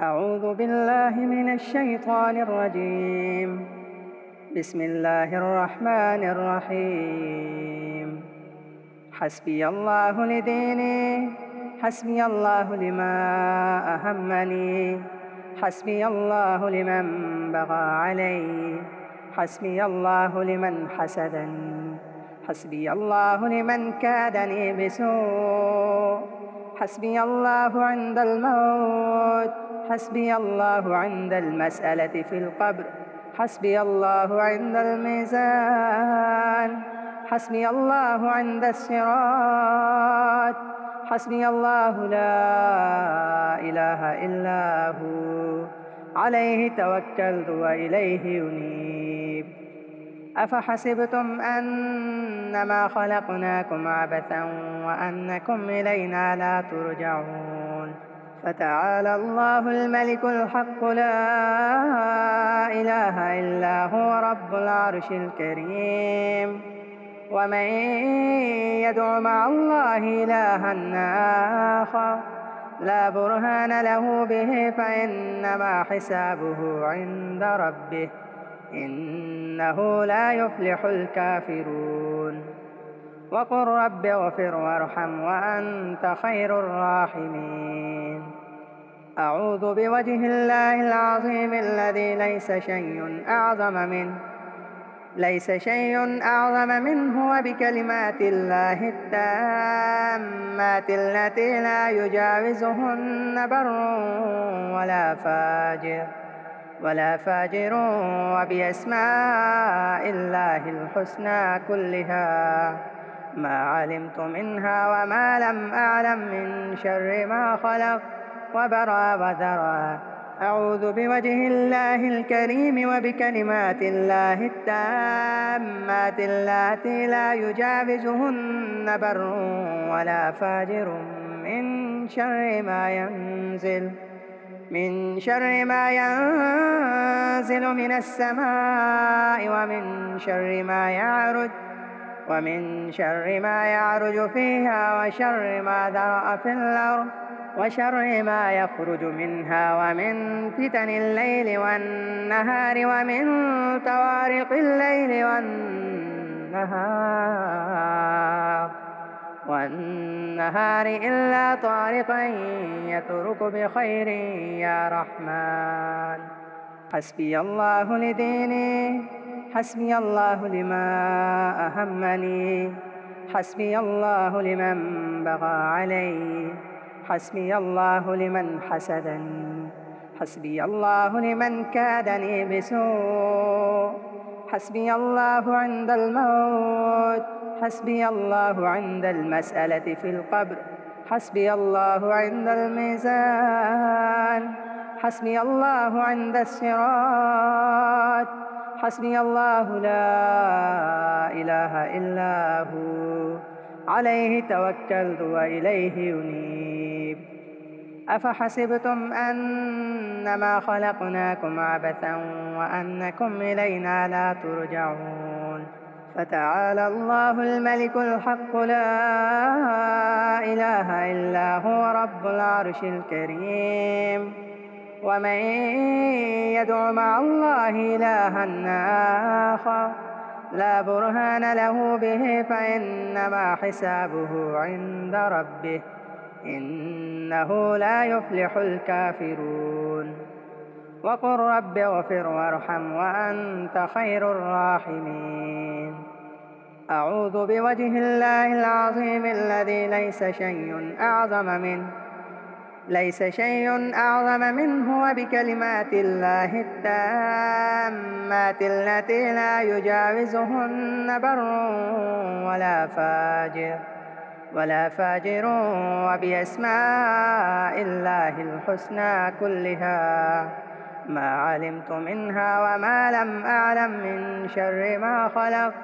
أعوذ بالله من الشيطان الرجيم. بسم الله الرحمن الرحيم. حسبي الله لديني، حسبي الله لما أهمني، حسبي الله لمن بغى علي، حسبي الله لمن حسدني، حسبي الله لمن كادني بسوء، حسبي الله عند الموت، حسبي الله عند المسألة في القبر، حسبي الله عند الميزان، حسبي الله عند الصراط، حسبي الله لا إله إلا هو، عليه توكلت وإليه ينيب. أفحسبتم أنما خلقناكم عبثا وأنكم إلينا لا ترجعون. فتعالى الله الملك الحق لا إله إلا هو رب العرش الكريم. ومن يدع مع الله إلها آخر لا برهان له به فإنما حسابه عند ربه، إنه لا يفلح الكافرون. وقل رب اغفر وارحم وأنت خير الراحمين. أعوذ بوجه الله العظيم الذي ليس شيء أعظم منه، وبكلمات الله التامات التي لا يجاوزهن بر ولا فاجر، وبأسماء الله الحسنى كلها ما علمت منها وما لم أعلم من شر ما خلق وبرأ وذرى. أعوذ بوجه الله الكريم وبكلمات الله التامات اللاتي لا يجاوزهن بر ولا فاجر من شر ما ينزل من السماء، ومن شر ما يعرج فيها، وشر ما ذرأ في الأرض، وشر ما يخرج منها، ومن فتن الليل والنهار، ومن طوارق الليل والنهار إلا طارقا يطرق بخير يا رحمن. حسبي الله لديني، حسبي الله لما أهمني، حسبي الله لمن بغى علي، حسبي الله لمن حسدني، حسبي الله لمن كادني بسوء، حسبي الله عند الموت، حسبي الله عند المسألة في القبر، حسبي الله عند الميزان، حسبي الله عند الصراط، حسبي الله لا إله إلا هو، عليه توكلت وإليه ينيب. أفحسبتم أنما خلقناكم عبثا وأنكم إلينا لا ترجعون. فتعالى الله الملك الحق لا إله إلا هو رب العرش الكريم. ومن يدع مع الله إلها آخر لا برهان له به فإنما حسابه عند ربه، إنه لا يفلح الكافرون. وقل رب اغفر وارحم وأنت خير الراحمين. أعوذ بوجه الله العظيم الذي ليس شيء أعظم منه، وبكلمات الله التامات التي لا يجاوزهن بر ولا فاجر، وبأسماء الله الحسنى كلها ما علمت منها وما لم أعلم من شر ما خلق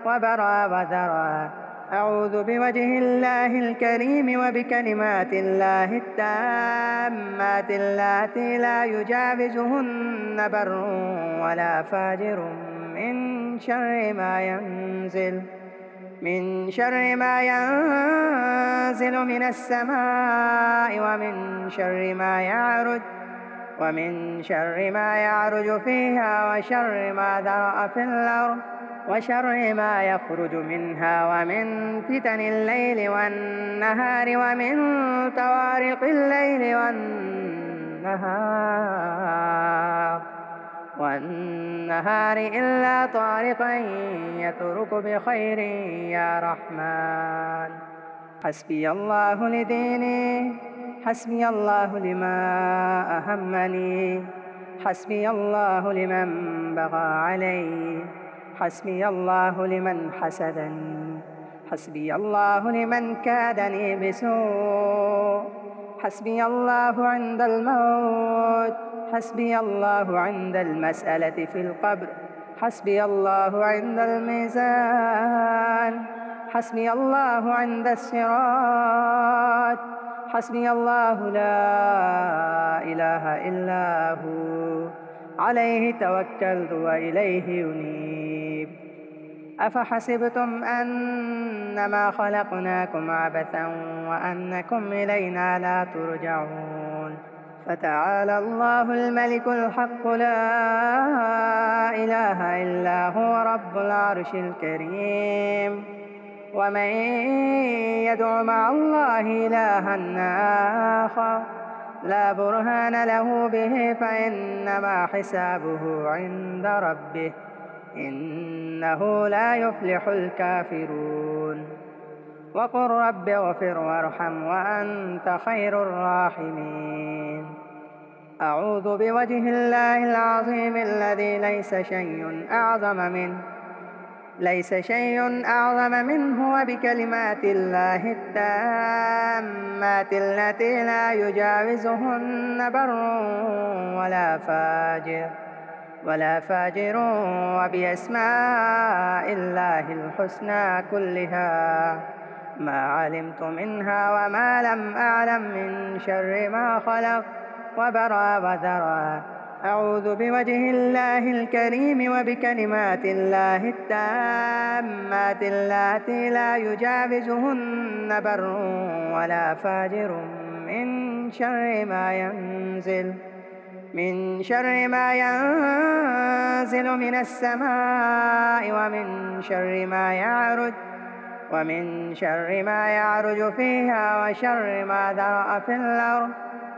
وبرأ وذرى. أعوذ بوجه الله الكريم وبكلمات الله التامات اللاتي لا يجاوزهن بر ولا فاجر من شر ما ينزل من السماء، ومن شر ما يعرج فيها وشر ما ذرأ في الأرض وشر ما يخرج منها ومن فتن الليل والنهار ومن طوارق الليل والنهار إلا طارقا يطرق بخير يا رحمن. حسبي الله لديني، حسبي الله لما أهمني، حسبي الله لمن بغى علي، حسبي الله لمن حسدني، حسبي الله لمن كادني بسوء، حسبي الله عند الموت، حسبي الله عند المسألة في القبر، حسبي الله عند الميزان، حسبي الله عند الصراط، حسبي الله لا إله إلا هو عليه توكلت وإليه أنيب. أفحسبتم أنما خلقناكم عبثا وأنكم إلينا لا ترجعون. فتعالى الله الملك الحق لا إله إلا هو رب العرش الكريم. ومن يدع مع الله إلها آخر لا برهان له به فإنما حسابه عند ربه إنه لا يفلح الكافرون. وقل رب اغفر وارحم وأنت خير الراحمين. أعوذ بوجه الله العظيم الذي ليس شيء أعظم منه وبكلمات الله التامات التي لا يجاوزهن بر ولا فاجر وبأسماء الله الحسنى كلها ما علمت منها وما لم أعلم من شر ما خلق وبرأ وذرأ. أعوذ بوجه الله الكريم وبكلمات الله التامات اللاتي لا يجاوزهن بر ولا فاجر من شر ما ينزل من السماء ومن شر ما يعرج فيها وشر ما ذرأ في الأرض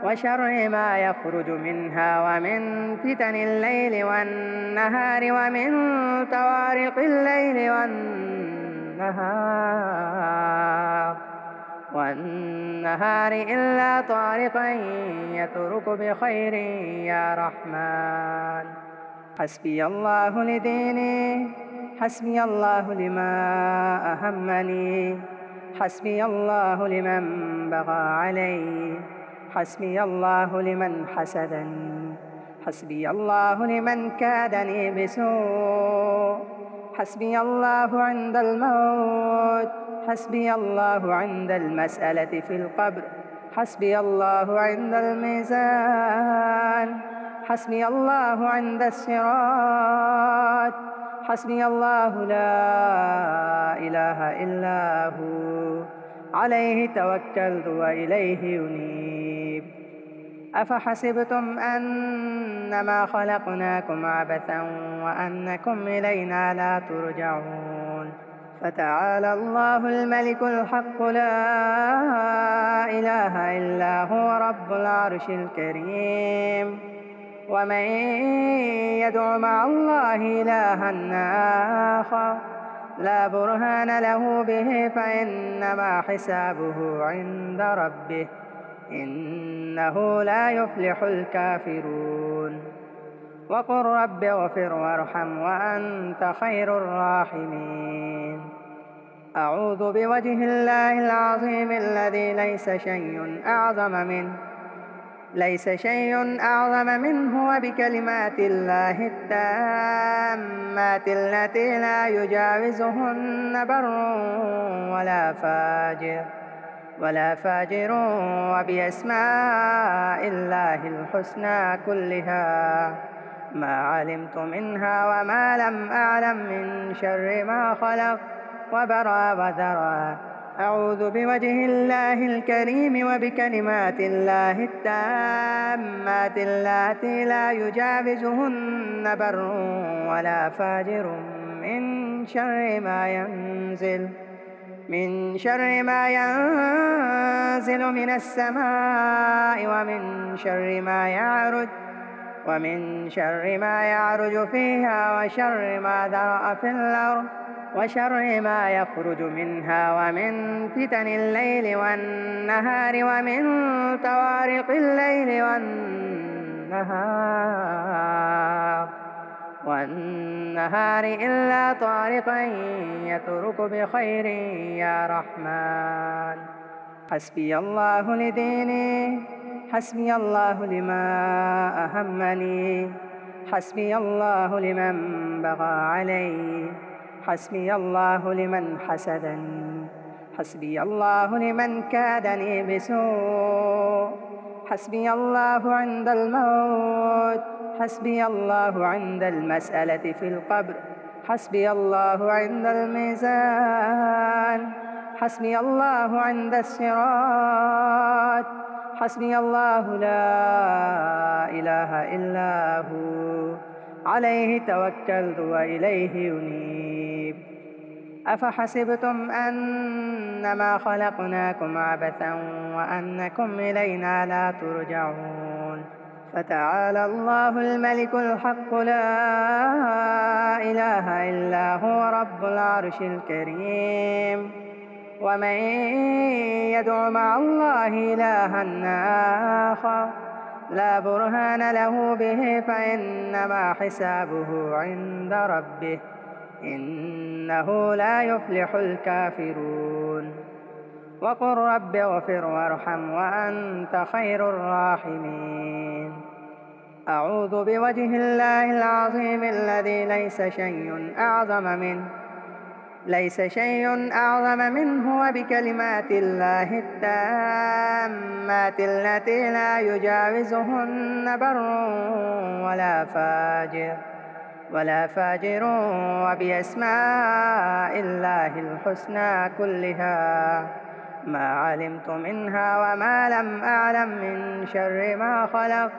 وشر ما يخرج منها ومن فتن الليل والنهار ومن طوارق الليل والنهار إلا طارقا يطرق بخير يا رحمن. حسبي الله لديني، حسبي الله لما أهمني، حسبي الله لمن بغى علي، حسبي الله لمن حسدني، حسبي الله لمن كادني بسوء، حسبي الله عند الموت، حسبي الله عند المسألة في القبر، حسبي الله عند الميزان، حسبي الله عند الصراط، حسبي الله لا إله إلا هو عليه توكلت وإليه أنيب. أفحسبتم أنما خلقناكم عبثا وأنكم إلينا لا ترجعون. فتعالى الله الملك الحق لا إله إلا هو رب العرش الكريم. ومن يدع مع الله إلها آخر لا برهان له به فإنما حسابه عند ربه إنه لا يفلح الكافرون. وقل رب اغفر وارحم وأنت خير الراحمين. أعوذ بوجه الله العظيم الذي ليس شيء أعظم منه وبكلمات الله التامات التي لا يجاوزهن بر ولا فاجر وبأسماء الله الحسنى كلها ما علمت منها وما لم أعلم من شر ما خلق وبرأ وذرأ. أعوذ بوجه الله الكريم وبكلمات الله التامات اللاتي لا يجاوزهن بر ولا فاجر من شر ما ينزل من السماء ومن شر ما يعرج فيها وشر ما ذرأ في الأرض وشر ما يخرج منها ومن فتن الليل والنهار ومن طوارق الليل والنهار إلا طارقا يطرق بخير يا رحمن. حسبي الله لديني، حسبي الله لما أهمني، حسبي الله لمن بغى علي، حسبي الله لمن حسدني، حسبي الله لمن كادني بسوء، حسبي الله عند الموت، حسبي الله عند المسألة في القبر، حسبي الله عند الميزان، حسبي الله عند الصراط، حسبي الله لا إله إلا هو عليه توكلت وإليه أنيب. أفحسبتم أنما خلقناكم عبثا وأنكم إلينا لا ترجعون. فتعالى الله الملك الحق لا إله إلا هو رب العرش الكريم. ومن يدع مع الله إلها آخر لا برهان له به فإنما حسابه عند ربه إنه لا يفلح الكافرون. وقل رب اغفر وارحم وأنت خير الراحمين. أعوذ بوجه الله العظيم الذي ليس شيء أعظم منه وبكلمات الله التامات التي لا يجاوزهن بر ولا فاجر وبأسماء الله الحسنى كلها ما علمت منها وما لم أعلم من شر ما خلق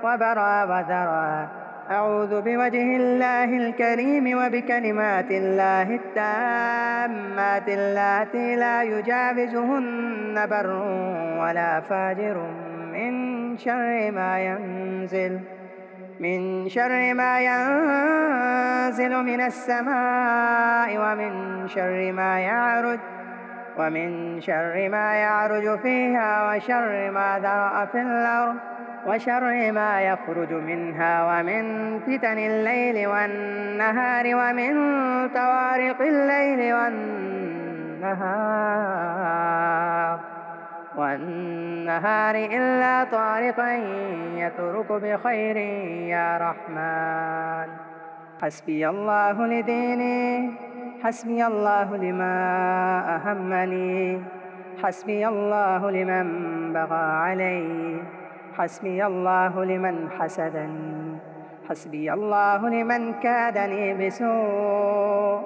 وبرأ وذرى. أعوذ بوجه الله الكريم وبكلمات الله التامات اللاتي لا يجاوزهن بر ولا فاجر من شر ما ينزل من السماء ومن شر ما يعرج فيها وشر ما ذرأ في الأرض وشر ما يخرج منها ومن فتن الليل والنهار ومن طوارق الليل والنهار إلا طارقا يطرق بخير يا رحمن. حسبي الله لديني، حسبي الله لما أهمني، حسبي الله لمن بغى علي، حسبي الله لمن حسدني، حسبي الله لمن كادني بسوء،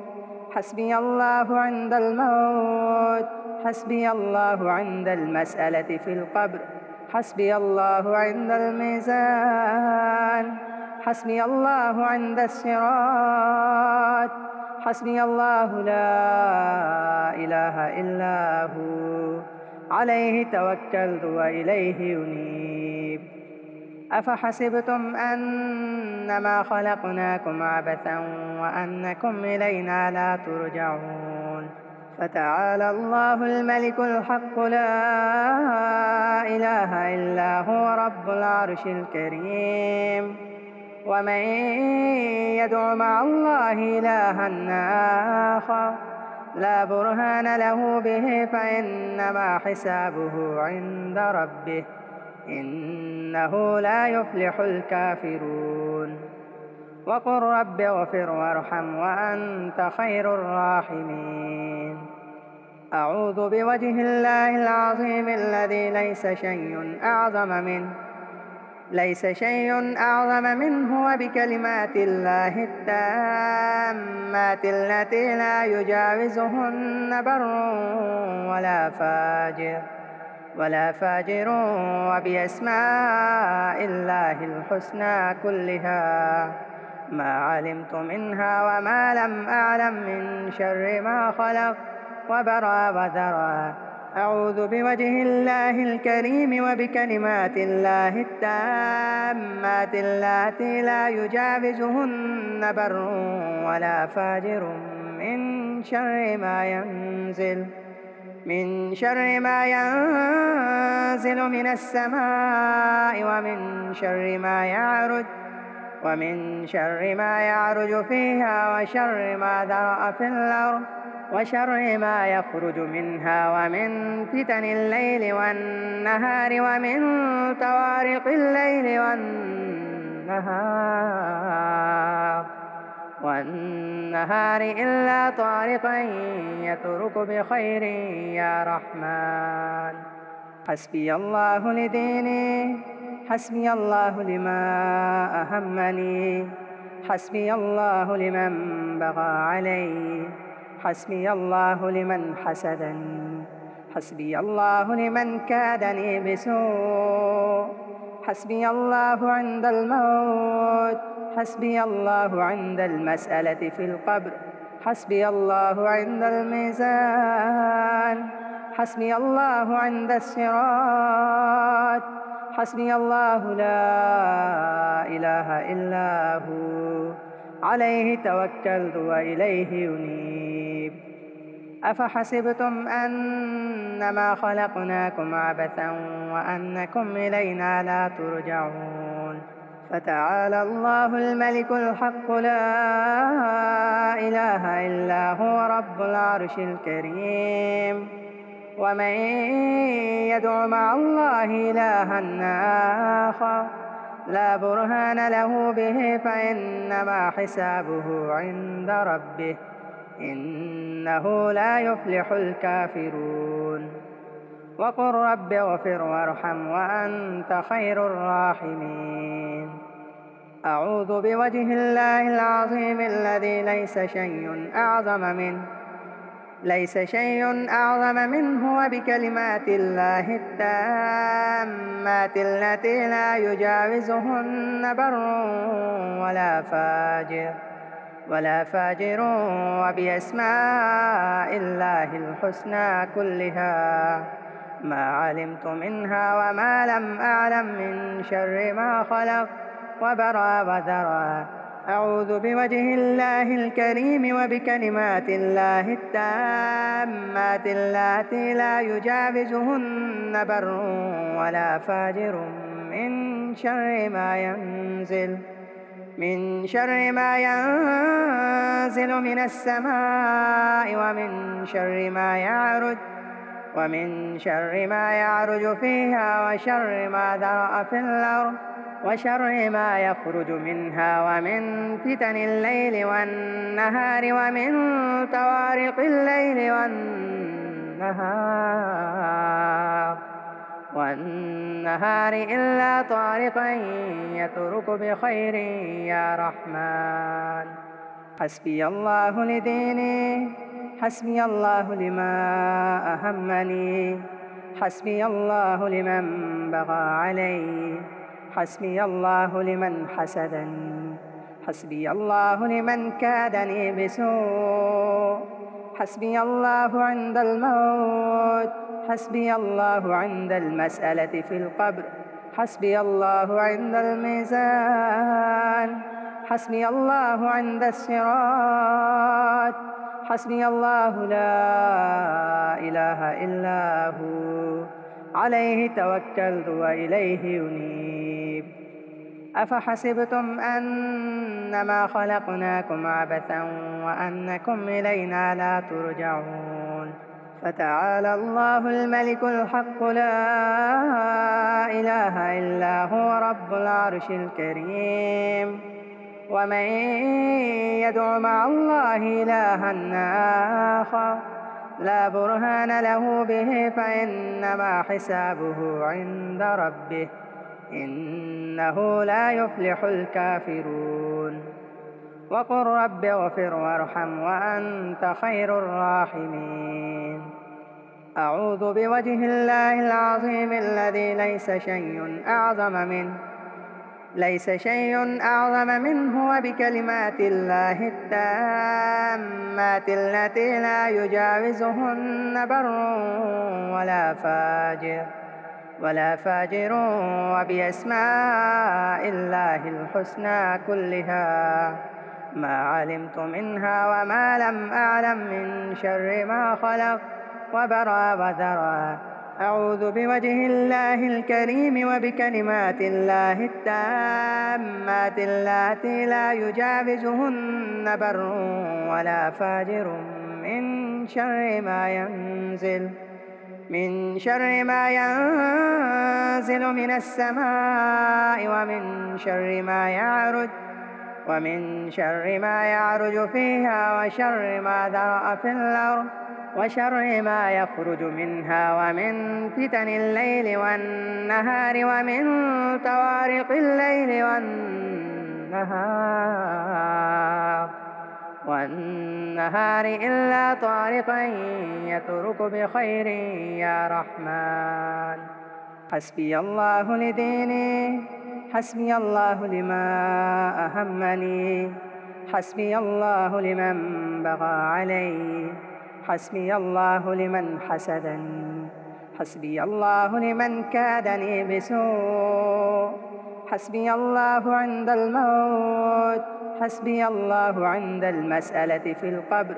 حسبي الله عند الموت، حسبي الله عند المسألة في القبر، حسبي الله عند الميزان، حسبي الله عند الصراط، حسبي الله لا إله إلا هو عليه توكلت وإليه أنيب. أفحسبتم أنما خلقناكم عبثا وأنكم إلينا لا ترجعون. فتعالى الله الملك الحق لا إله إلا هو رب العرش الكريم. ومن يدع مع الله إلها آخر لا برهان له به فإنما حسابه عند ربه إنه لا يفلح الكافرون. وقل رب اغفر وارحم وأنت خير الراحمين. أعوذ بوجه الله العظيم الذي ليس شيء أعظم منه وبكلمات الله التامات التي لا يجاوزهن بر ولا فاجر وبأسماء الله الحسنى كلها ما علمت منها وما لم أعلم من شر ما خلق وبرأ وذرى. أعوذ بوجه الله الكريم وبكلمات الله التامات اللاتي لا يجاوزهن بر ولا فاجر من شر ما ينزل من السماء ومن شر ما يعرج فيها وشر ما ذرأ في الأرض وشر ما يخرج منها ومن فتن الليل والنهار ومن طوارق الليل والنهار إلا طارقا يطرق بخير يا رحمن. حسبي الله لديني، حسبي الله لما أهمني، حسبي الله لمن بغى علي، حسبي الله لمن حسدني، حسبي الله لمن كادني بسوء، حسبي الله عند الموت، حسبي الله عند المسألة في القبر، حسبي الله عند الميزان، حسبي الله عند الصراط، حسبي الله لا إله إلا هو عليه توكلت وإليه أنيب. أفحسبتم أنما خلقناكم عبثا وأنكم إلينا لا ترجعون. فتعالى الله الملك الحق لا إله إلا هو رب العرش الكريم. ومن يدع مع الله إلها آخر لا برهان له به فإنما حسابه عند ربه إنه لا يفلح الكافرون. وقل رب اغفر وارحم وأنت خير الراحمين. أعوذ بوجه الله العظيم الذي ليس شيء أعظم منه وبكلمات الله التامات التي لا يجاوزهن بر ولا فاجر وبأسماء الله الحسنى كلها ما علمت منها وما لم أعلم من شر ما خلق وبرأ وذرى. أعوذ بوجه الله الكريم وبكلمات الله التامات اللاتي لا يجاوزهن بر ولا فاجر من شر ما ينزل من السماء ومن شر ما يعرج فيها وشر ما ذرأ في الأرض وشر ما يخرج منها ومن فتن الليل والنهار ومن طوارق الليل والنهار إلا طارقا يطرق بخير يا رحمن. حسبي الله لديني، حسبي الله لما أهمني، حسبي الله لمن بغى علي، حسبي الله لمن حسدني، حسبي الله لمن كادني بسوء، حسبي الله عند الموت، حسبي الله عند المسألة في القبر، حسبي الله عند الميزان، حسبي الله عند الصراط، حسبي الله لا إله إلا هو عليه توكلت وإليه أنيب. أفحسبتم أنما خلقناكم عبثا وأنكم إلينا لا ترجعون. فتعالى الله الملك الحق لا إله إلا هو رب العرش الكريم. ومن يدع مع الله إلها آخر لا برهان له به فإنما حسابه عند ربه إنه لا يفلح الكافرون وقل رب اغفر وارحم وأنت خير الراحمين أعوذ بوجه الله العظيم الذي ليس شيء أعظم منه وبكلمات الله التامات التي لا يجاوزهن بر ولا فاجر وبأسماء الله الحسنى كلها ما علمت منها وما لم أعلم من شر ما خلق وبرأ وذرى أعوذ بوجه الله الكريم وبكلمات الله التامات اللاتي لا يجاوزهن بر ولا فاجر من شر ما ينزل من السماء ومن شر ما يعرج فيها وشر ما ذرأ في الأرض وشر ما يخرج منها ومن فتن الليل والنهار ومن طوارق الليل والنهار إلا طارقا يطرق بخير يا رحمن حسبي الله لديني حسبي الله لما أهمني حسبي الله لمن بغى علي حسبي الله لمن حسدني حسبي الله لمن كادني بسوء حسبي الله عند الموت حسبي الله عند المسألة في القبر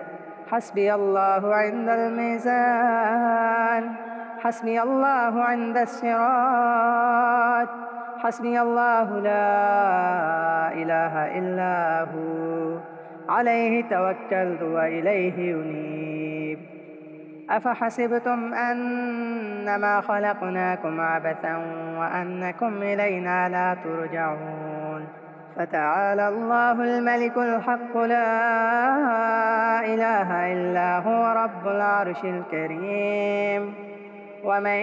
حسبي الله عند الميزان حسبي الله عند الصراط حسبي الله لا إله إلا هو عليه توكلت وإليه أنيب أفحسبتم أنما خلقناكم عبثا وأنكم إلينا لا ترجعون فتعالى الله الملك الحق لا إله إلا هو رب العرش الكريم ومن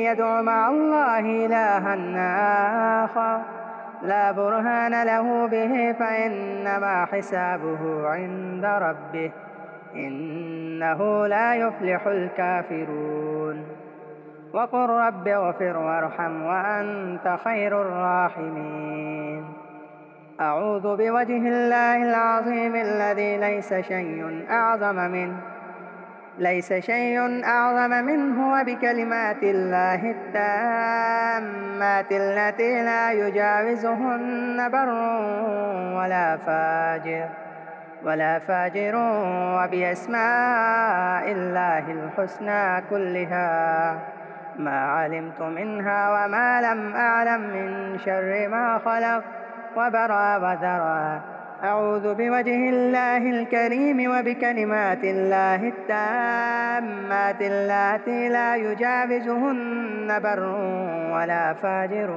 يدع مع الله إلها آخر لا برهان له به فإنما حسابه عند ربه إنه لا يفلح الكافرون وقل رب اغفر وارحم وأنت خير الراحمين أعوذ بوجه الله العظيم الذي ليس شيء أعظم منه وبكلمات الله التامات التي لا يجاوزهن بر ولا فاجر وبأسماء الله الحسنى كلها ما علمت منها وما لم أعلم من شر ما خلق وبرأ وذرى أعوذ بوجه الله الكريم وبكلمات الله التامات اللاتي لا يجاوزهن بر ولا فاجر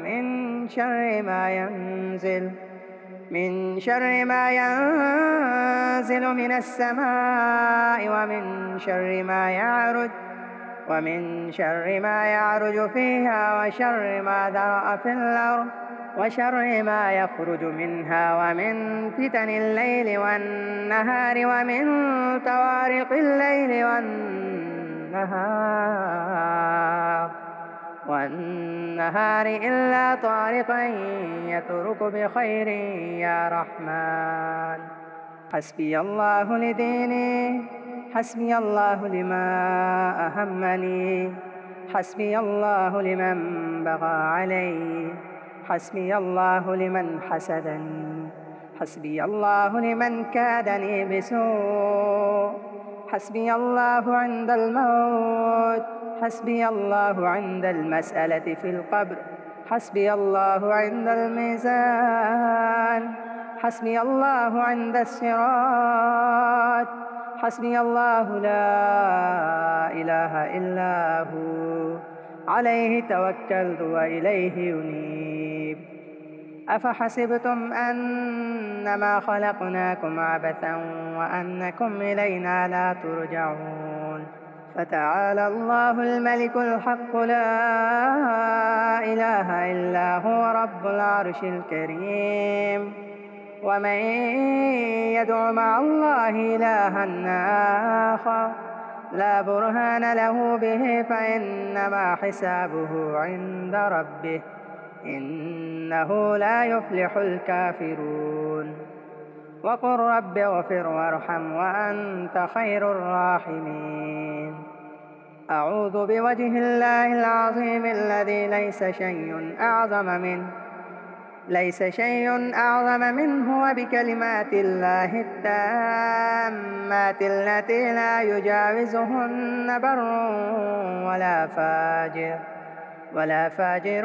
من شر ما ينزل من السماء ومن شر ما يعرج فيها وشر ما ذرأ في الأرض وشر ما يخرج منها ومن فتن الليل والنهار ومن طوارق الليل والنهار إلا طارقا يطرق بخير يا رحمن حسبي الله لديني حسبي الله لما أهمني حسبي الله لمن بغى علي حسبي الله لمن حسدني حسبي الله لمن كادني بسوء حسبي الله عند الموت حسبي الله عند المسألة في القبر حسبي الله عند الميزان حسبي الله عند الصراط حسبي الله لا إله إلا هو عليه توكلت وإليه أنيب أفحسبتم أنما خلقناكم عبثا وأنكم إلينا لا ترجعون فتعالى الله الملك الحق لا إله إلا هو رب العرش الكريم. ومن يدع مع الله إلها آخر لا برهان له به فإنما حسابه عند ربه إنه لا يفلح الكافرون. وقل رب اغفر وارحم وأنت خير الراحمين. أعوذ بوجه الله العظيم الذي ليس شيء أعظم منه وبكلمات الله التامات التي لا يجاوزهن بر ولا فاجر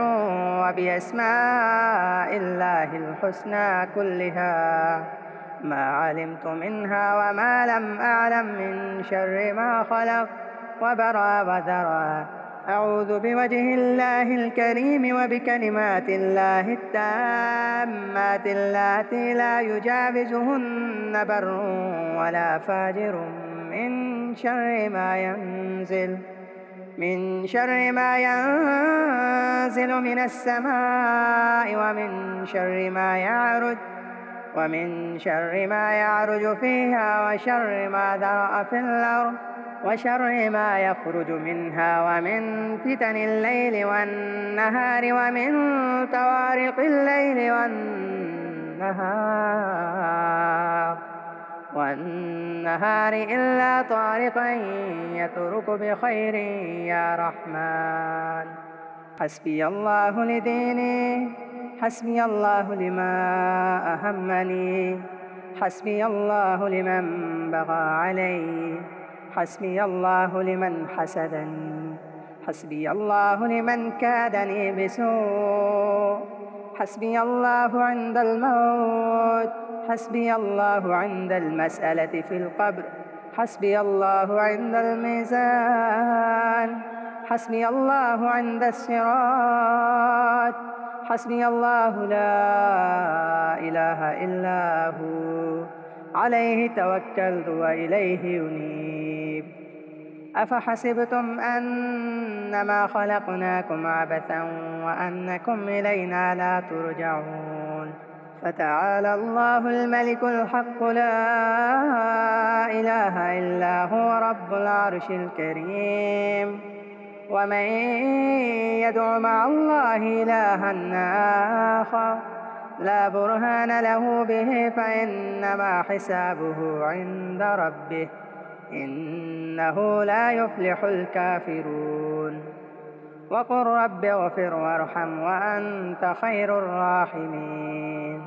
وبأسماء الله الحسنى كلها ما علمت منها وما لم أعلم من شر ما خلق وبرأ وذرى. أعوذ بوجه الله الكريم وبكلمات الله التامات اللاتي لا يجاوزهن بر ولا فاجر من شر ما ينزل من السماء ومن شر ما يعرج فيها وشر ما ذرأ في الأرض وشر ما يخرج منها ومن فتن الليل والنهار ومن طوارق الليل والنهار إلا طارقا يطرق بخير يا رحمن. حسبي الله لديني، حسبي الله لما أهمني، حسبي الله لمن بغى علي، حسبي الله لمن حسدني، حسبي الله لمن كادني بسوء، حسبي الله عند الموت، حسبي الله عند المسألة في القبر، حسبي الله عند الميزان، حسبي الله عند الصراط، حسبي الله لا إله إلا هو عليه توكلت وإليه أنيب. أفحسبتم أنما خلقناكم عبثا وأنكم إلينا لا ترجعون. فتعالى الله الملك الحق لا إله إلا هو رب العرش الكريم. ومن يدع مع الله إلها آخر لا برهان له به فإنما حسابه عند ربه إنه لا يفلح الكافرون. وقل رب اغفر وارحم وأنت خير الراحمين.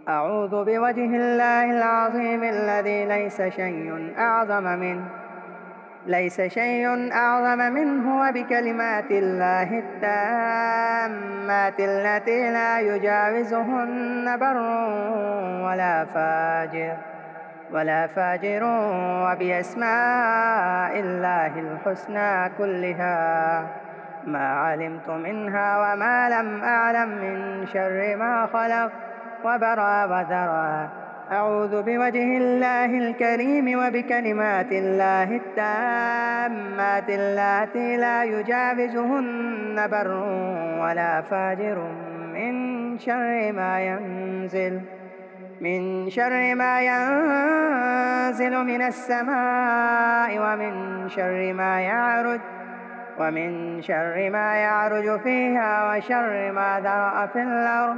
أعوذ بوجه الله العظيم الذي ليس شيء أعظم منه وبكلمات الله التامات التي لا يجاوزهن بر ولا فاجر وبأسماء الله الحسنى كلها ما علمت منها وما لم أعلم من شر ما خلق وبرأ وذرى. أعوذ بوجه الله الكريم وبكلمات الله التامات اللاتي لا يجاوزهن بر ولا فاجر من شر ما ينزل من السماء ومن شر ما يعرج فيها وشر ما ذرأ في الأرض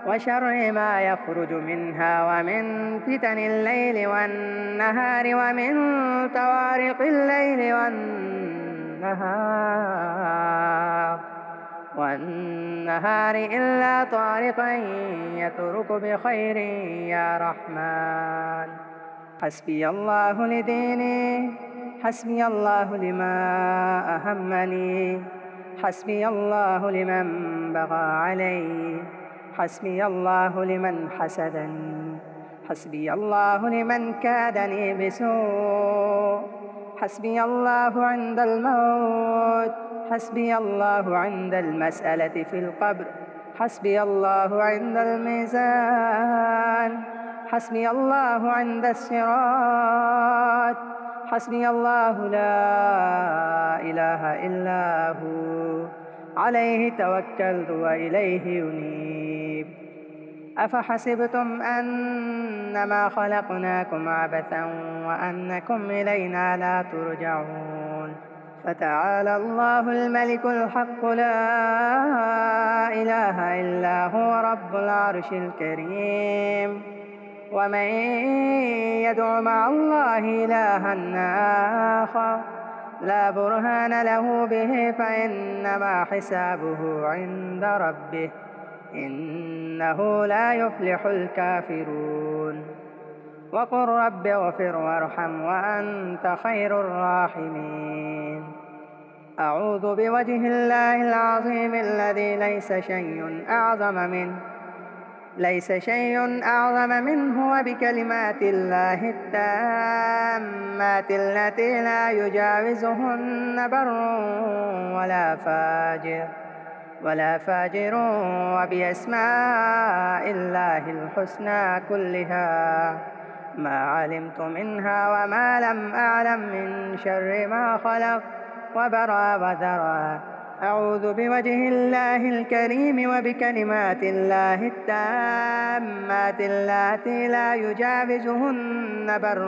وشر ما يخرج منها ومن فتن الليل والنهار ومن طوارق الليل والنهار إلا طارقا يطرق بخير يا رحمن. حسبي الله لديني، حسبي الله لما أهمني، حسبي الله لمن بغى علي، حسبي الله لمن حسدني، حسبي الله لمن كادني بسوء، حسبي الله عند الموت، حسبي الله عند المسألة في القبر، حسبي الله عند الميزان، حسبي الله عند الصراط، حسبي الله لا إله إلا هو عليه توكلت وإليه أنيب أفحسبتم أنما خلقناكم عبثا وأنكم إلينا لا ترجعون فتعالى الله الملك الحق لا إله إلا هو رب العرش الكريم ومن يدع مع الله إلها آخر لا برهان له به فإنما حسابه عند ربه إنه لا يفلح الكافرون وقل رب اغفر وارحم وأنت خير الراحمين أعوذ بوجه الله العظيم الذي ليس شيء أعظم منه وبكلمات الله التامات التي لا يجاوزهن بر ولا فاجر وبأسماء الله الحسنى كلها ما علمت منها وما لم أعلم من شر ما خلق وبرأ وذرى أعوذ بوجه الله الكريم وبكلمات الله التامات اللاتي لا يجاوزهن بر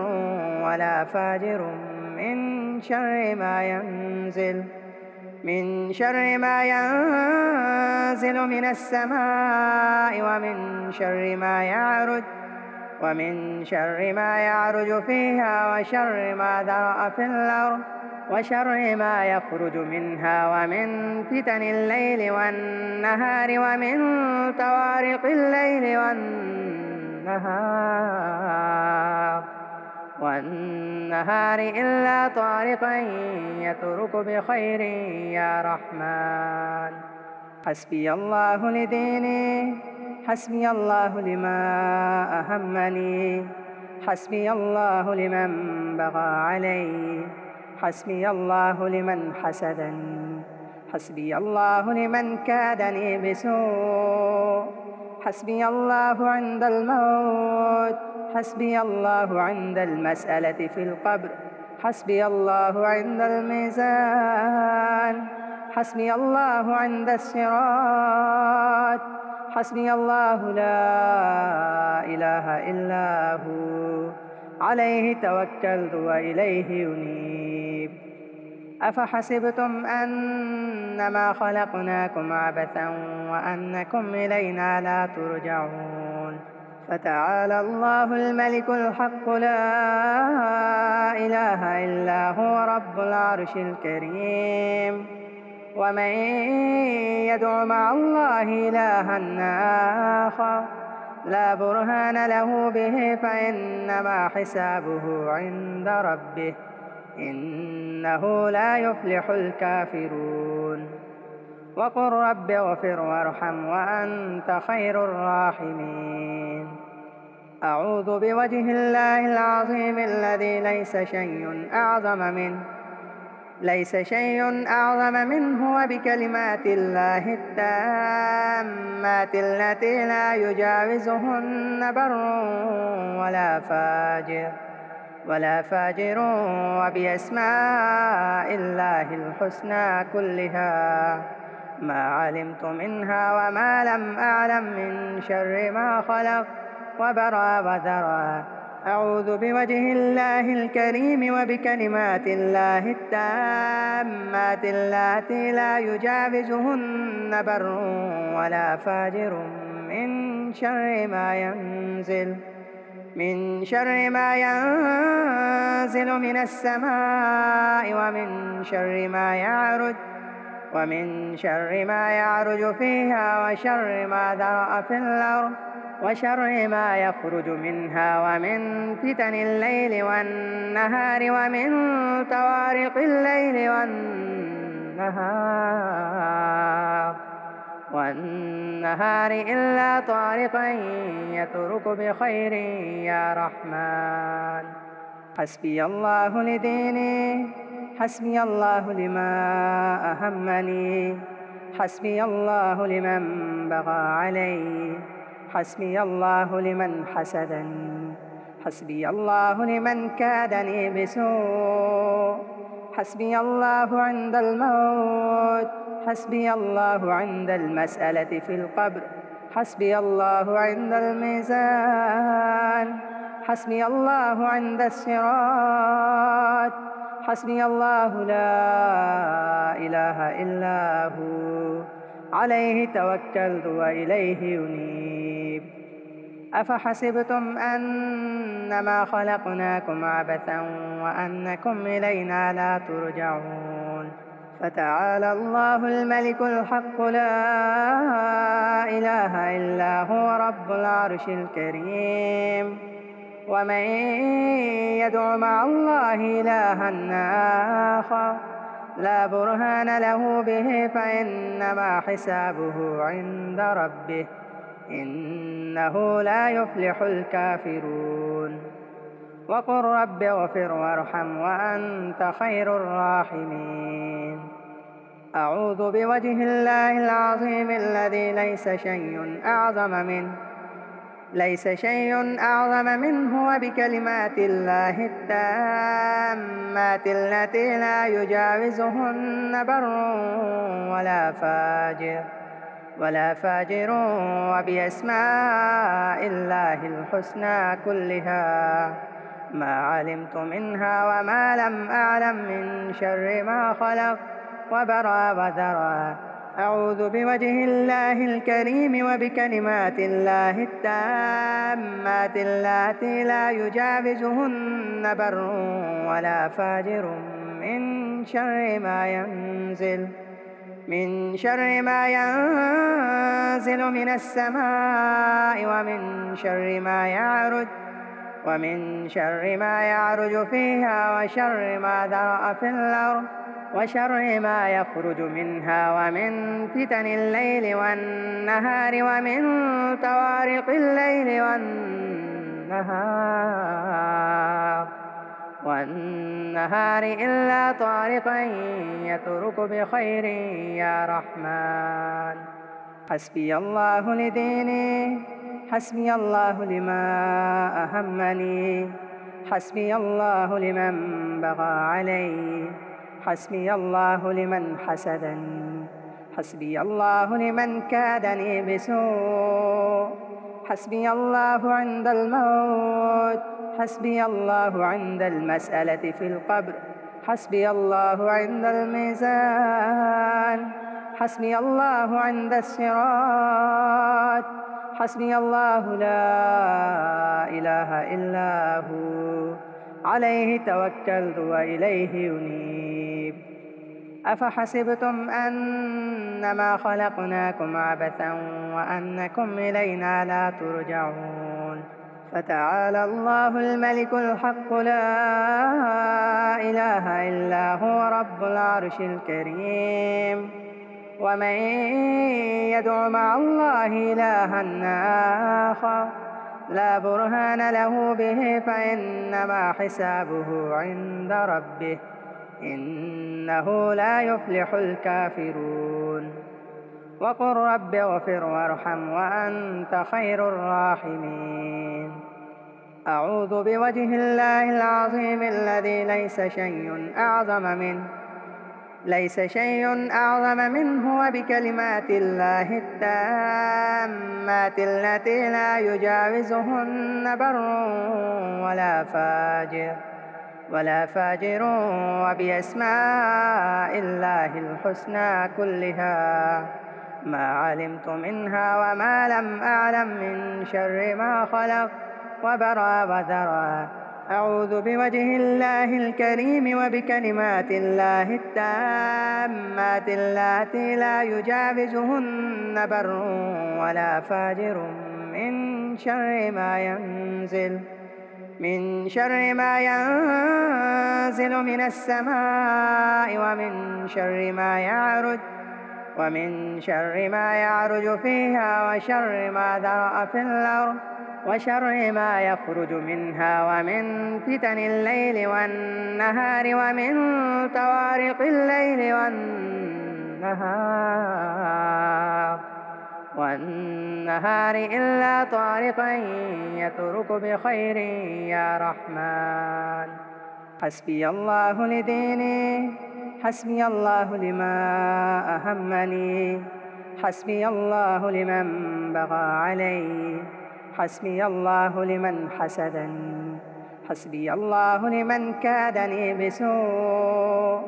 ولا فاجر من شر ما ينزل من السماء ومن شر ما يعرج فيها وشر ما ذرأ في الأرض وشر ما يخرج منها ومن فتن الليل والنهار ومن طوارق الليل والنهار إلا طارقا يطرق بخير يا رحمن حسبي الله لديني حسبي الله لما أهمني حسبي الله لمن بغى علي حسبي الله لمن حسدني حسبي الله لمن كادني بسوء حسبي الله عند الموت حسبي الله عند المسألة في القبر حسبي الله عند الميزان حسبي الله عند الصراط حسبي الله لا إله إلا هو عليه توكلت وإليه أنيب أفحسبتم أنما خلقناكم عبثا وأنكم إلينا لا ترجعون فتعالى الله الملك الحق لا إله إلا هو رب العرش الكريم ومن يدع مع الله إلها آخر لا برهان له به فإنما حسابه عند ربه إنه لا يفلح الكافرون وقل رب اغفر وارحم وأنت خير الراحمين أعوذ بوجه الله العظيم الذي ليس شيء أعظم منه وبكلمات الله التامات التي لا يجاوزهن بر ولا فاجر وبأسماء الله الحسنى كلها ما علمت منها وما لم أعلم من شر ما خلق وبرأ وذرى أعوذ بوجه الله الكريم وبكلمات الله التامات اللاتي لا يجاوزهن بر ولا فاجر من شر ما ينزل من السماء ومن شر ما يعرج فيها وشر ما ذرأ في الأرض وشر ما يخرج منها ومن فتن الليل والنهار ومن طوارق الليل والنهار إلا طارقا يطرق بخير يا رحمن حسبي الله لديني حسبي الله لما أهمني حسبي الله لمن بغى علي حسبي الله لمن حسدني حسبي الله لمن كادني بسوء. حسبي الله عند الموت. حسبي الله عند المسألة في القبر. حسبي الله عند الميزان. حسبي الله عند الصراط. حسبي الله لا إله إلا هو عليه توكلت وإليه أنيب. أفحسبتم أنما خلقناكم عبثا وأنكم إلينا لا ترجعون. فتعالى الله الملك الحق لا إله إلا هو رب العرش الكريم. ومن يدع مع الله إلها آخر لا برهان له به فإنما حسابه عند ربه إنه لا يفلح الكافرون. وقل رب اغفر وارحم وأنت خير الراحمين. أعوذ بوجه الله العظيم الذي ليس شيء أعظم منه وبكلمات الله التامات التي لا يجاوزهن بر ولا فاجر وبأسماء الله الحسنى كلها ما علمت منها وما لم أعلم من شر ما خلق وبرأ وذرى. أعوذ بوجه الله الكريم وبكلمات الله التامات اللاتي لا يجاوزهن بر ولا فاجر من شر ما ينزل من السماء ومن شر ما يعرج فيها وشر ما ذرأ في الأرض وشر ما يخرج منها ومن فتن الليل والنهار ومن طوارق الليل والنهار إلا طارقا يطرق بخير يا رحمن. حسبي الله لديني. حسبي الله لما أهمني. حسبي الله لمن بغى علي. حسبي الله لمن حسدني. حسبي الله لمن كادني بسوء. حسبي الله عند الموت. حسبي الله عند المسألة في القبر. حسبي الله عند الميزان. حسبي الله عند الصراط. حسبي الله لا إله إلا هو عليه توكلت وإليه أنيب. أفحسبتم أنما خلقناكم عبثا وأنكم إلينا لا ترجعون. فتعالى الله الملك الحق لا إله إلا هو رب العرش الكريم. ومن يدع مع الله إلها آخر لا برهان له به فإنما حسابه عند ربه إنه لا يفلح الكافرون. وقل رب اغفر وارحم وأنت خير الراحمين. أعوذ بوجه الله العظيم الذي ليس شيء أعظم منه وبكلمات الله التامات التي لا يجاوزهن بر ولا فاجر وبأسماء الله الحسنى كلها ما علمت منها وما لم أعلم من شر ما خلق وبرأ وذرى. أعوذ بوجه الله الكريم وبكلمات الله التامات اللاتي لا يجاوزهن بر ولا فاجر من شر ما ينزل من السماء ومن شر ما يعرج فيها وشر ما ذرأ في الأرض وشر ما يخرج منها ومن فتن الليل والنهار ومن طوارق الليل والنهار والنهار إلا طارقا يترك بخير يا رحمن. حسبي الله لديني، حسبي الله لما أهمني، حسبي الله لمن بغى علي، حسبي الله لمن حسدني، حسبي الله لمن كادني بسوء،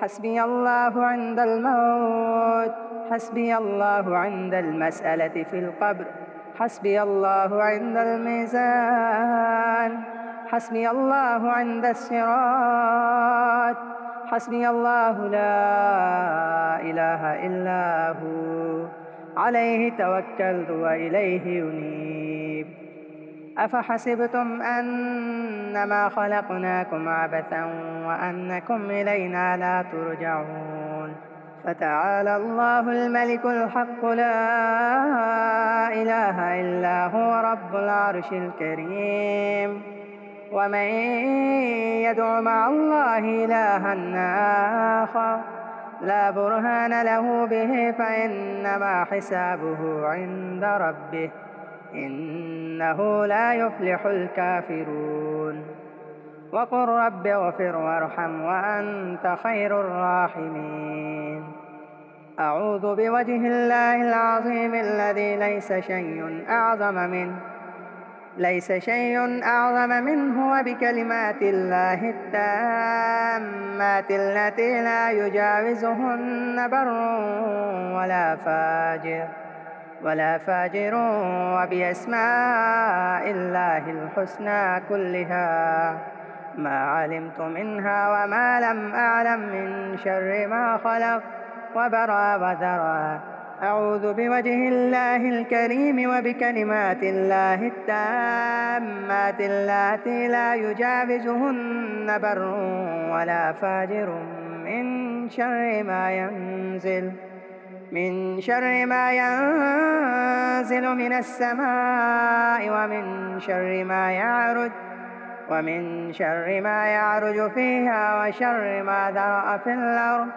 حسبي الله عند الموت، حسبي الله عند المسألة في القبر، حسبي الله عند الميزان، حسبي الله عند الصراط، حسبي الله لا إله إلا هو عليه توكلت وإليه أنيب. أفحسبتم أنما خلقناكم عبثا وأنكم إلينا لا ترجعون. فتعالى الله الملك الحق لا إله إلا هو رب العرش الكريم. ومن يدع مع الله إلها آخر لا برهان له به فإنما حسابه عند ربه إنه لا يفلح الكافرون. وقل رب اغفر وارحم وأنت خير الراحمين. أعوذ بوجه الله العظيم الذي ليس شيء أعظم منه وبكلمات الله التامات التي لا يجاوزهن بر ولا فاجر وبأسماء الله الحسنى كلها ما علمت منها وما لم أعلم من شر ما خلق وبرأ وذرى. أعوذ بوجه الله الكريم وبكلمات الله التامات اللاتي لا يجاوزهن بر ولا فاجر من شر ما ينزل من السماء ومن شر ما يعرج فيها وشر ما ذرأ في الأرض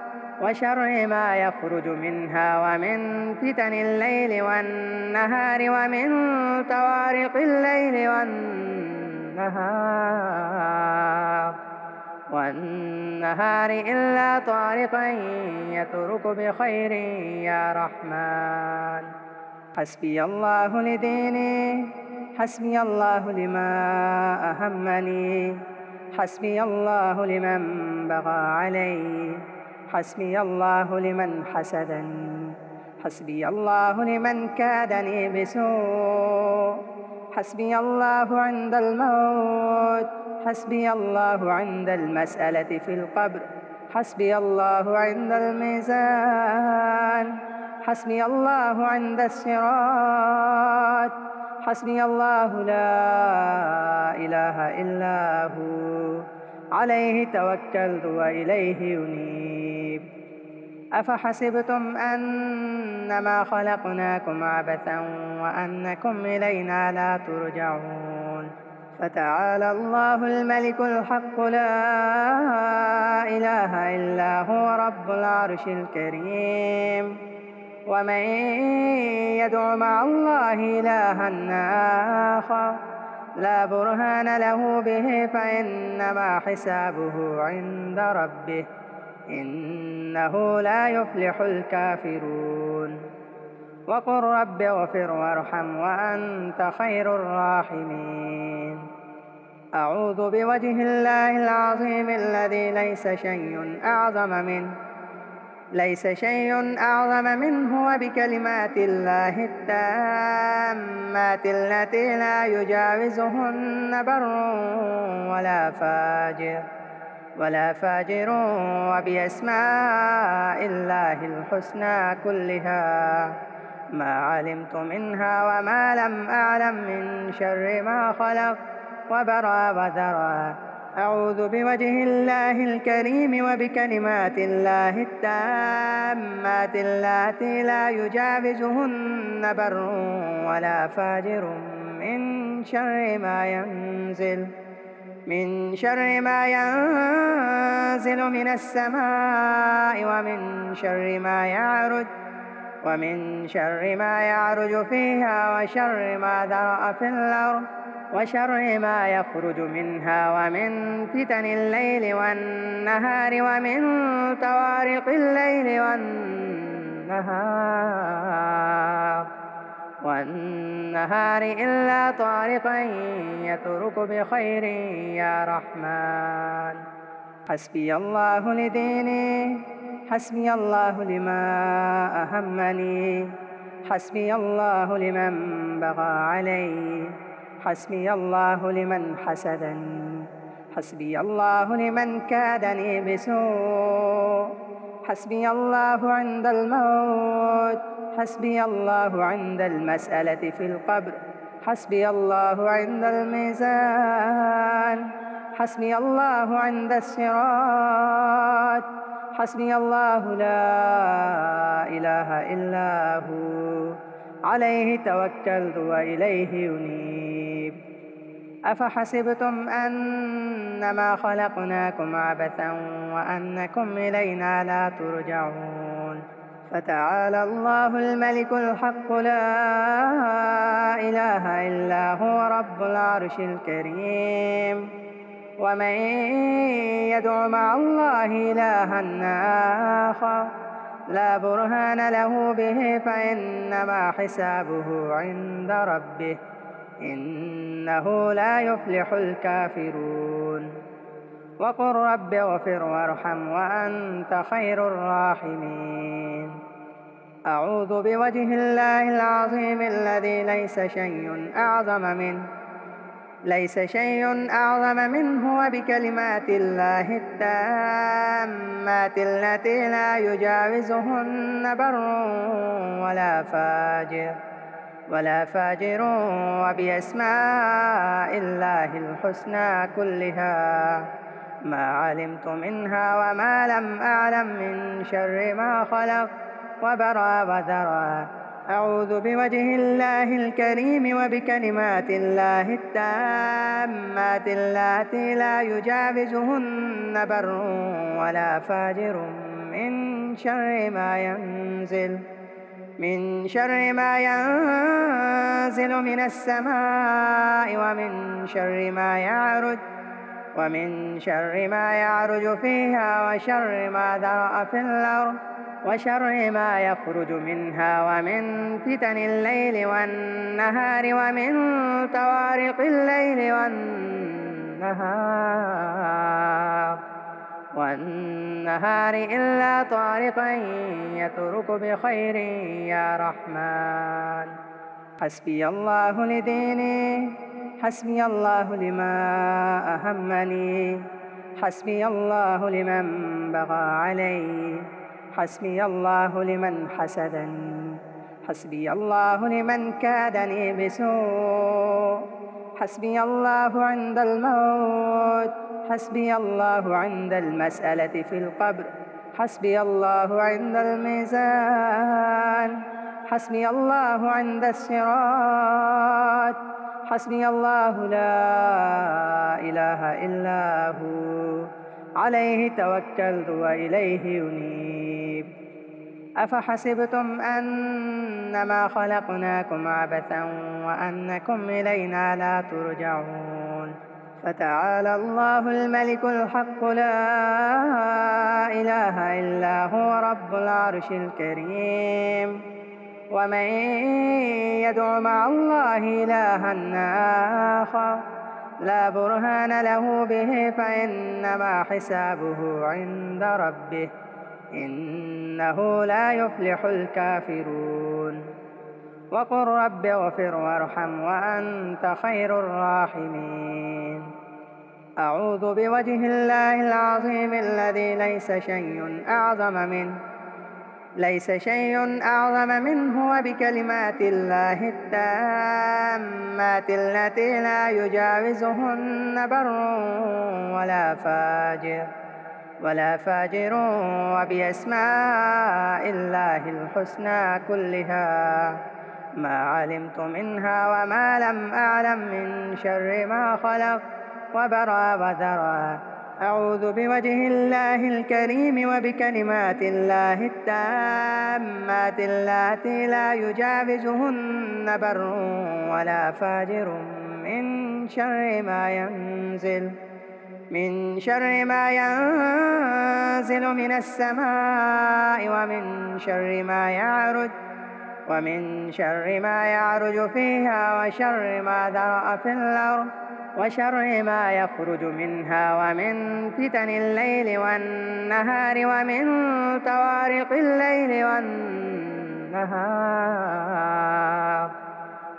وشر ما يخرج منها ومن فتن الليل والنهار ومن طوارق الليل والنهار إلا طارقا يترك بخير يا رحمن. حسبي الله لديني، حسبي الله لما أهمني، حسبي الله لمن بغى علي، حسبي الله لمن حسدني، حسبي الله لمن كادني بسوء، حسبي الله عند الموت، حسبي الله عند المسألة في القبر، حسبي الله عند الميزان، حسبي الله عند الصراط، حسبي الله لا إله إلا هو عليه توكلت وإليه أنيب. أفحسبتم أنما خلقناكم عبثا وأنكم إلينا لا ترجعون. فتعالى الله الملك الحق لا إله إلا هو رب العرش الكريم. ومن يدع مع الله إلها آخر لا برهان له به فإنما حسابه عند ربه إنه لا يفلح الكافرون. وقل رب اغفر وارحم وأنت خير الراحمين. أعوذ بوجه الله العظيم الذي ليس شيء أعظم منه وبكلمات الله التامات التي لا يجاوزهن بر ولا فاجر وبأسماء الله الحسنى كلها ما علمت منها وما لم أعلم من شر ما خلق وبرأ وذرى. أعوذ بوجه الله الكريم وبكلمات الله التامات اللاتي لا يجاوزهن بر ولا فاجر من شر ما ينزل من السماء ومن شر ما يعرج فيها وشر ما ذرأ في الأرض وشر ما يخرج منها ومن فتن الليل والنهار ومن طوارق الليل والنهار إلا طارقا يطرق بخير يا رحمن. حسبي الله لديني، حسبي الله لما أهمني، حسبي الله لمن بغى علي، حسبي الله لمن حسدني، حسبي الله لمن كادني بسوء، حسبي الله عند الموت، حسبي الله عند المسألة في القبر، حسبي الله عند الميزان، حسبي الله عند الصراط، حسبي الله لا إله إلا هو عليه توكلت وإليه أنيب. أفحسبتم أنما خلقناكم عبثا وأنكم إلينا لا ترجعون. فتعالى الله الملك الحق لا إله إلا هو رب العرش الكريم. ومن يدع مع الله إلها آخر لا برهان له به فإنما حسابه عند ربه إنه لا يفلح الكافرون. وقل رب اغفر وارحم وأنت خير الراحمين. أعوذ بوجه الله العظيم الذي ليس شيء أعظم منه وبكلمات الله التامات التي لا يجاوزهن بر ولا فاجر وبأسماء الله الحسنى كلها ما علمت منها وما لم أعلم من شر ما خلق وبرأ وذرأ. أعوذ بوجه الله الكريم وبكلمات الله التامات اللاتي لا يجاوزهن بر ولا فاجر من شر ما ينزل من السماء ومن شر ما يعرج فيها وشر ما ذرأ في الأرض وشر ما يخرج منها ومن فتن الليل والنهار ومن طوارق الليل والنهار إلا طارقا يطرق بخير يا رحمن. حسبي الله لديني، حسبي الله لما أهمني، حسبي الله لمن بغى علي، حسبي الله لمن حسدني، حسبي الله لمن كادني بسوء، حسبي الله عند الموت، حسبي الله عند المسألة في القبر، حسبي الله عند الميزان، حسبي الله عند الصراط، حسبي الله لا إله إلا هو عليه توكلت وإليه أنيب. أفحسبتم أنما خلقناكم عبثا وأنكم إلينا لا ترجعون. فتعالى الله الملك الحق لا إله إلا هو رب العرش الكريم. ومن يدع مع الله إلها آخر لا برهان له به فإنما حسابه عند ربه إنه لا يفلح الكافرون. وقل رب اغفر وارحم وأنت خير الراحمين. أعوذ بوجه الله العظيم الذي ليس شيء أعظم منه وبكلمات الله التامات التي لا يجاوزهن بر ولا فاجر وبأسماء الله الحسنى كلها ما علمت منها وما لم أعلم من شر ما خلق وبرأ وذرأ. أعوذ بوجه الله الكريم وبكلمات الله التامات اللاتي لا يجاوزهن بر ولا فاجر من شر ما ينزل من السماء ومن شر ما يعرج فيها وشر ما ذرأ في الأرض وشر ما يخرج منها ومن فتن الليل والنهار ومن طوارق الليل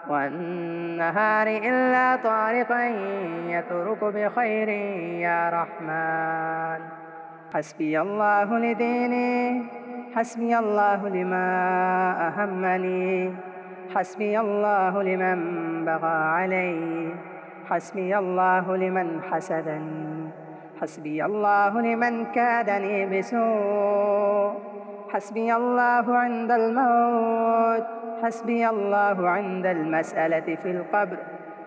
والنهار إلا طارقا يطرق بخير يا رحمن. حسبي الله لديني، حسبي الله لما أهمني، حسبي الله لمن بغى علي، حسبي الله لمن حسدني، حسبي الله لمن كادني بسوء، حسبي الله عند الموت، حسبي الله عند المسألة في القبر،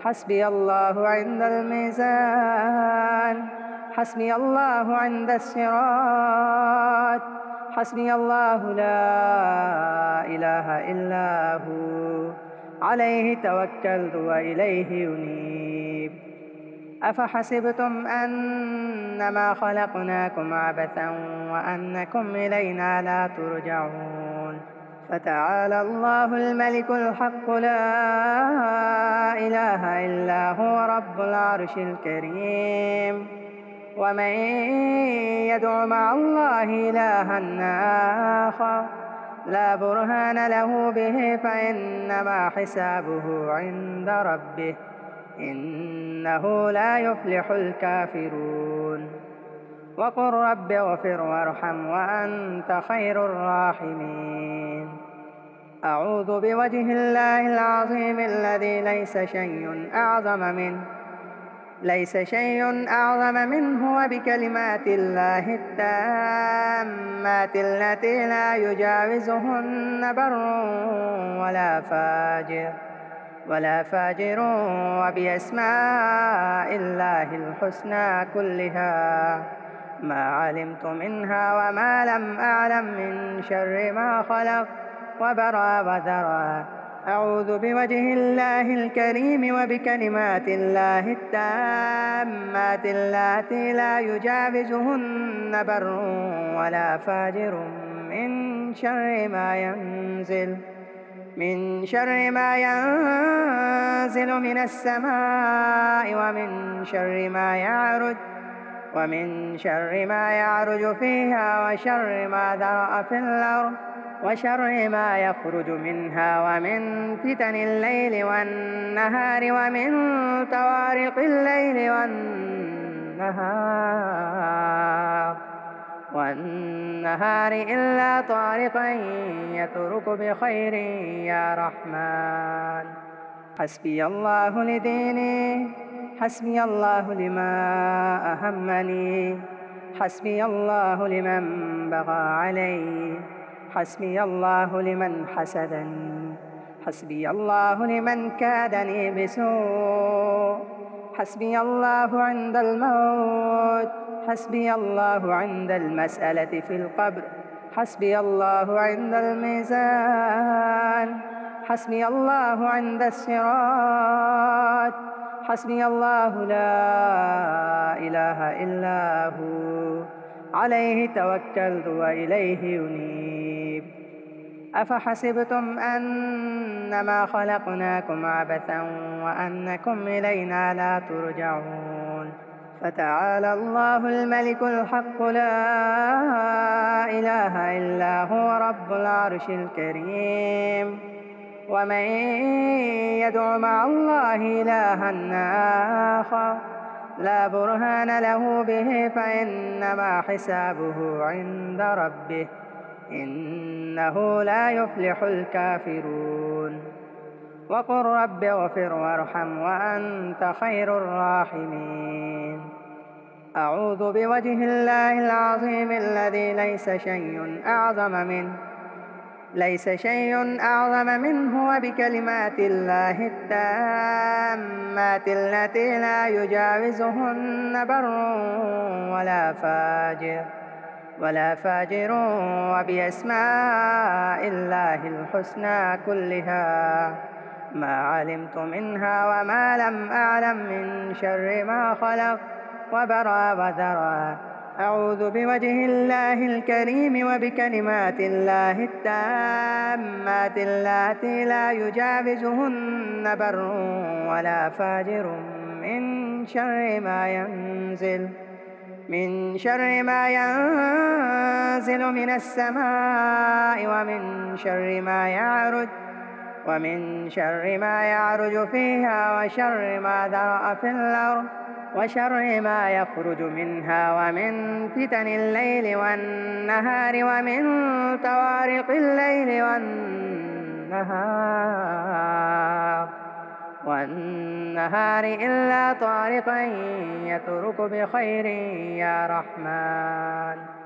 حسبي الله عند الميزان، حسبي الله عند الصراط، حسبي الله لا إله إلا هو عليه توكلت وإليه أنيب. أفحسبتم أنما خلقناكم عبثا وأنكم إلينا لا ترجعون. فتعالى الله الملك الحق لا إله إلا هو رب العرش الكريم. ومن يدع مع الله إلها آخر لا برهان له به فإنما حسابه عند ربه إنه لا يفلح الكافرون. وقل رب اغفر وارحم وأنت خير الراحمين. أعوذ بوجه الله العظيم الذي ليس شيء أعظم منه وبكلمات الله التامات التي لا يجاوزهن بر ولا فاجر وبأسماء الله الحسنى كلها ما علمت منها وما لم أعلم من شر ما خلق وبرأ وذرى. أعوذ بوجه الله الكريم وبكلمات الله التامات اللاتي لا يجاوزهن بر ولا فاجر من شر ما ينزل من السماء ومن شر ما يعرج فيها وشر ما ذرأ في الأرض وشر ما يخرج منها ومن فتن الليل والنهار ومن طوارق الليل والنهار إلا طارقا يطرق بخير يا رحمن. حسبي الله لديني، حسبي الله لما أهمني، حسبي الله لمن بغى علي، حسبي الله لمن حسدني، حسبي الله لمن كادني بسوء، حسبي الله عند الموت، حسبي الله عند المسألة في القبر، حسبي الله عند الميزان، حسبي الله عند الصراط، حسبي الله لا إله إلا هو عليه توكلت وإليه أنيب. أفحسبتم أنما خلقناكم عبثا وأنكم إلينا لا ترجعون. فتعالى الله الملك الحق لا إله إلا هو رب العرش الكريم. ومن يدع مع الله إلها آخر لا برهان له به فإنما حسابه عند ربه إنه لا يفلح الكافرون. وقل رب اغفر وارحم وأنت خير الراحمين. أعوذ بوجه الله العظيم الذي ليس شيء أعظم منه، وبكلمات الله التامات التي لا يجاوزهن بر ولا فاجر، وبأسماء الله الحسنى كلها ما علمت منها وما لم أعلم، من شر ما خلق وبرأ وذرى. أعوذ بوجه الله الكريم وبكلمات الله التامات اللاتي لا يجاوزهن بر ولا فاجر، من شر ما ينزل من السماء، ومن شر ما يعرج فيها، وشر ما ذرأ في الأرض، وشر ما يخرج منها، ومن فتن الليل والنهار، ومن طوارق الليل والنهار إلا طارقا يطرق بخير يا رحمن.